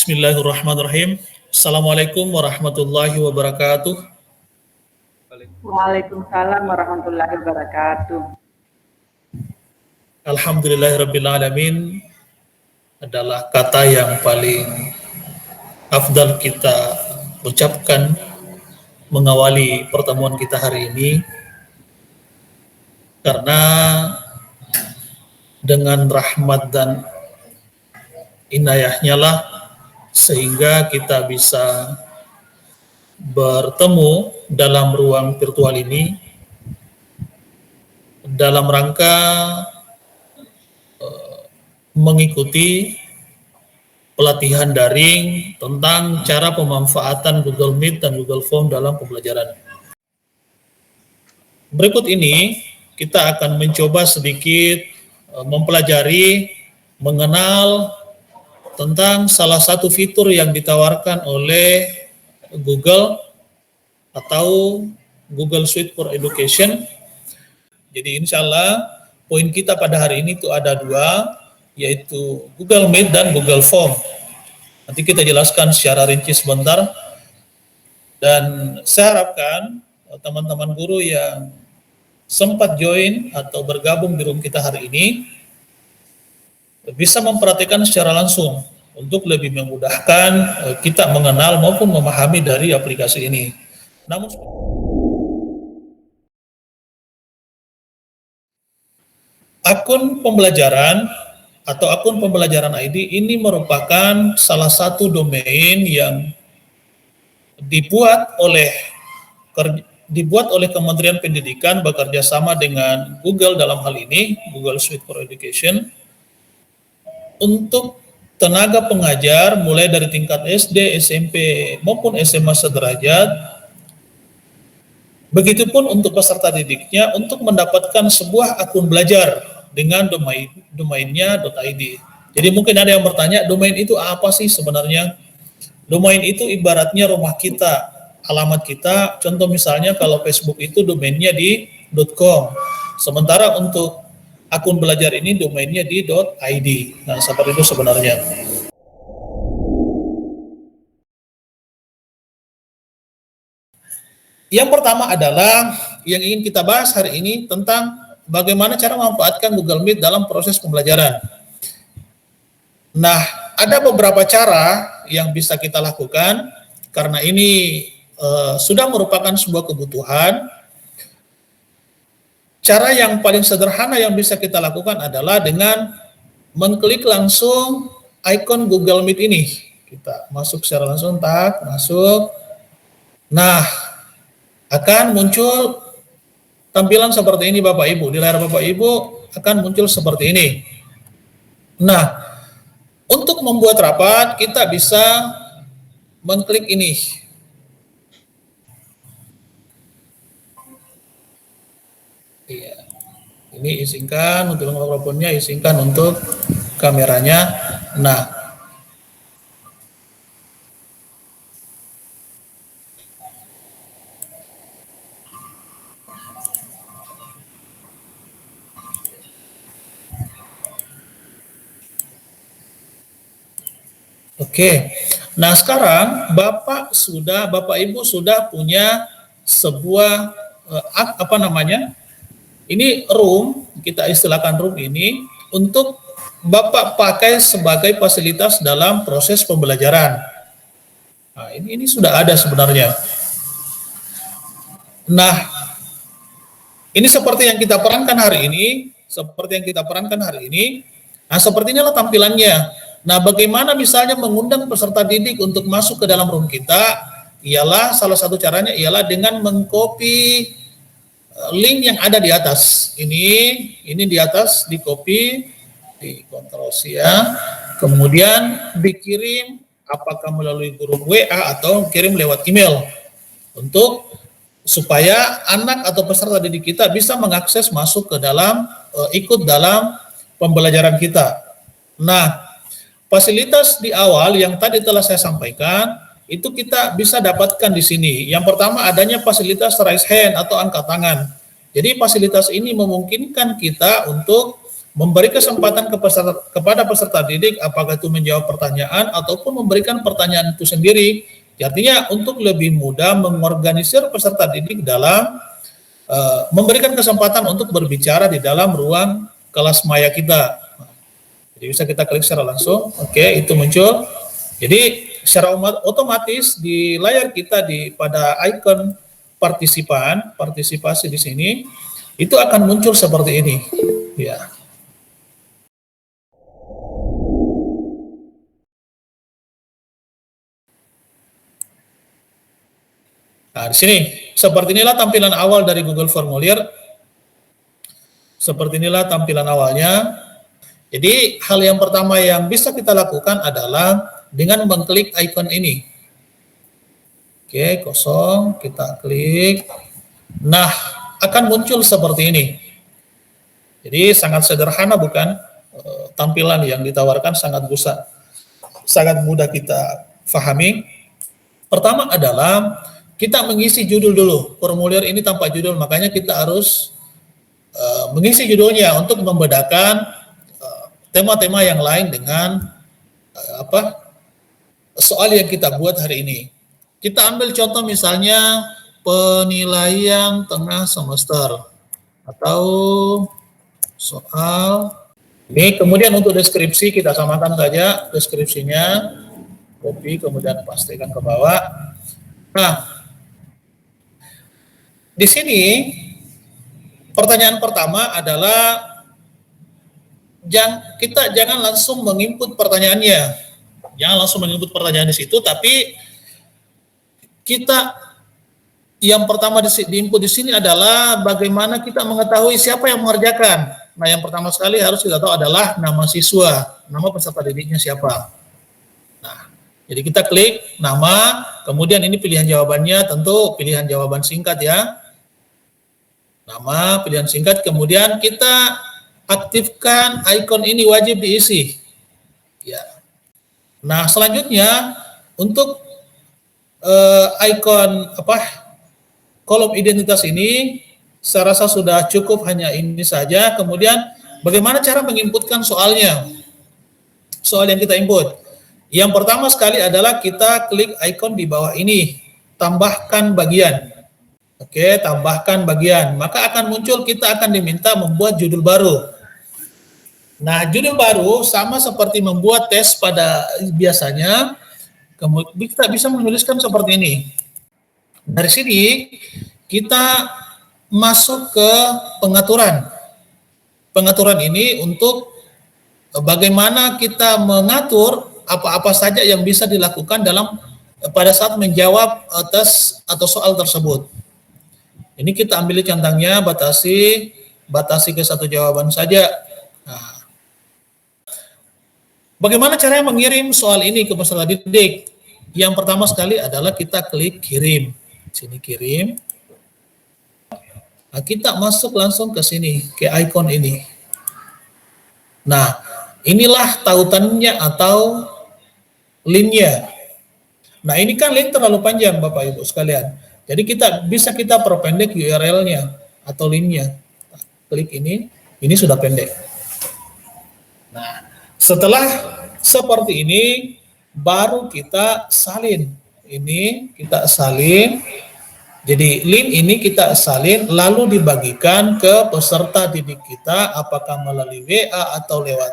Bismillahirrahmanirrahim. Assalamualaikum warahmatullahi wabarakatuh. Waalaikumsalam warahmatullahi wabarakatuh. Alhamdulillahirabbil alamin adalah kata yang paling afdal kita ucapkan mengawali pertemuan kita hari ini, karena dengan rahmat dan inayahnya lah sehingga kita bisa bertemu dalam ruang virtual ini dalam rangka mengikuti pelatihan daring tentang cara pemanfaatan Google Meet dan Google Form dalam pembelajaran. Berikut ini kita akan mencoba sedikit mempelajari, mengenal tentang salah satu fitur yang ditawarkan oleh Google atau Google Suite for Education. Jadi insya Allah poin kita pada hari ini itu ada dua, yaitu Google Meet dan Google Form. Nanti kita jelaskan secara rinci sebentar. Dan saya harapkan teman-teman guru yang sempat join atau bergabung di room kita hari ini bisa memperhatikan secara langsung untuk lebih memudahkan kita mengenal maupun memahami dari aplikasi ini. Namun akun pembelajaran atau akun pembelajaran ID ini merupakan salah satu domain yang dibuat oleh Kementerian Pendidikan bekerja sama dengan Google dalam hal ini, Google Suite for Education, untuk tenaga pengajar mulai dari tingkat SD, SMP maupun SMA sederajat. Begitupun untuk peserta didiknya untuk mendapatkan sebuah akun belajar dengan domainnya .id. Jadi mungkin ada yang bertanya, domain itu apa sih sebenarnya? Domain itu ibaratnya rumah kita, alamat kita. Contoh misalnya kalau Facebook itu domainnya di .com. Sementara untuk akun belajar ini domainnya di .id. Nah, seperti itu sebenarnya. Yang pertama adalah yang ingin kita bahas hari ini tentang bagaimana cara memanfaatkan Google Meet dalam proses pembelajaran. Nah, ada beberapa cara yang bisa kita lakukan karena ini sudah merupakan sebuah kebutuhan. Cara yang paling sederhana yang bisa kita lakukan adalah dengan mengklik langsung ikon Google Meet ini. Kita masuk secara langsung, masuk. Nah, akan muncul tampilan seperti ini Bapak Ibu. Di layar Bapak Ibu akan muncul seperti ini. Nah, untuk membuat rapat kita bisa mengklik ini. Iya. Ini izinkan untuk mikrofonnya, izinkan untuk kameranya. Nah, oke. Nah, sekarang Bapak Ibu sudah punya sebuah ini room, kita istilahkan room ini untuk Bapak pakai sebagai fasilitas dalam proses pembelajaran. Nah, ini sudah ada sebenarnya. Nah, ini seperti yang kita perankan hari ini, Nah, seperti inilah tampilannya. Nah, bagaimana misalnya mengundang peserta didik untuk masuk ke dalam room kita? Salah satu caranya ialah dengan mengcopy link yang ada di atas. Ini di atas, di copy, di Ctrl+C ya. Kemudian dikirim apakah melalui grup WA atau kirim lewat email supaya anak atau peserta didik kita bisa mengakses masuk ke dalam ikut dalam pembelajaran kita. Nah, fasilitas di awal yang tadi telah saya sampaikan itu kita bisa dapatkan di sini. Yang pertama adanya fasilitas raise hand atau angkat tangan. Jadi fasilitas ini memungkinkan kita untuk memberi kesempatan kepada peserta didik apakah itu menjawab pertanyaan ataupun memberikan pertanyaan itu sendiri. Artinya untuk lebih mudah mengorganisir peserta didik dalam memberikan kesempatan untuk berbicara di dalam ruang kelas maya kita. Jadi bisa kita klik secara langsung, oke, itu muncul. Jadi secara otomatis di layar kita pada icon partisipasi di sini itu akan muncul seperti ini, ya. Nah, di sini seperti inilah tampilan awal dari Google Formulir. Seperti inilah tampilan awalnya. Jadi hal yang pertama yang bisa kita lakukan adalah dengan mengklik icon ini. Oke, kosong, kita klik. Nah, akan muncul seperti ini. Jadi sangat sederhana bukan? Tampilan yang ditawarkan sangat mudah kita pahami. Pertama adalah kita mengisi judul dulu. Formulir ini tanpa judul, makanya kita harus mengisi judulnya untuk membedakan tema-tema yang lain dengan soal yang kita buat hari ini. Kita ambil contoh misalnya penilaian tengah semester atau soal ini. Kemudian untuk deskripsi kita samakan saja deskripsinya, copy kemudian pastikan ke bawah. Nah, di sini pertanyaan pertama adalah kita jangan langsung menginput pertanyaannya. Jangan langsung menginput pertanyaan di situ, tapi kita yang pertama diinput di sini adalah bagaimana kita mengetahui siapa yang mengerjakan. Nah, yang pertama sekali harus kita tahu adalah nama siswa, nama peserta didiknya siapa. Nah, jadi kita klik nama, kemudian ini pilihan jawabannya, tentu pilihan jawaban singkat ya. Nama, pilihan singkat, kemudian kita aktifkan icon ini wajib diisi. Ya. Nah, selanjutnya untuk icon kolom identitas ini saya rasa sudah cukup hanya ini saja. Kemudian bagaimana cara menginputkan soalnya? Soal yang kita input. Yang pertama sekali adalah kita klik icon di bawah ini, tambahkan bagian. Oke, tambahkan bagian. Maka akan muncul, kita akan diminta membuat judul baru. Nah, judul baru sama seperti membuat tes pada biasanya. Kemudian kita bisa menuliskan seperti ini. Dari sini kita masuk ke pengaturan. Pengaturan ini untuk bagaimana kita mengatur apa-apa saja yang bisa dilakukan pada saat menjawab tes atau soal tersebut. Ini kita ambil centangnya, batasi ke satu jawaban saja. Nah, bagaimana caranya mengirim soal ini ke peserta didik? Yang pertama sekali adalah kita klik kirim. Sini kirim. Nah, kita masuk langsung ke sini, ke icon ini. Nah, inilah tautannya atau linknya. Nah, ini kan link terlalu panjang Bapak Ibu sekalian. Jadi kita perpendek URL-nya atau linknya. Nah, klik ini sudah pendek. Nah, setelah seperti ini, baru kita salin. Ini kita salin. Jadi link ini kita salin, lalu dibagikan ke peserta didik kita, apakah melalui WA atau lewat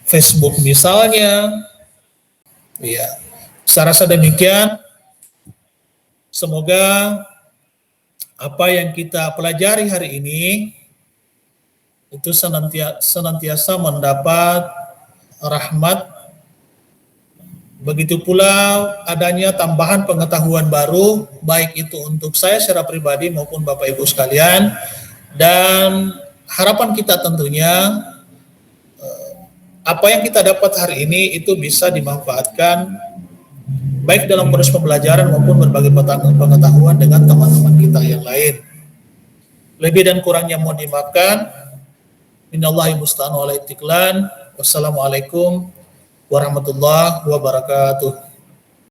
Facebook misalnya. Ya, saya rasa demikian. Semoga apa yang kita pelajari hari ini itu senantiasa mendapat rahmat. Begitu pula adanya tambahan pengetahuan baru, baik itu untuk saya secara pribadi maupun Bapak Ibu sekalian. Dan harapan kita tentunya apa yang kita dapat hari ini itu bisa dimanfaatkan baik dalam proses pembelajaran maupun berbagai pengetahuan dengan teman-teman kita yang lain. Lebih dan kurangnya mohon dimaafkan. Minallahi musta'an wa ala itiklan. Wassalamualaikum warahmatullahi wabarakatuh.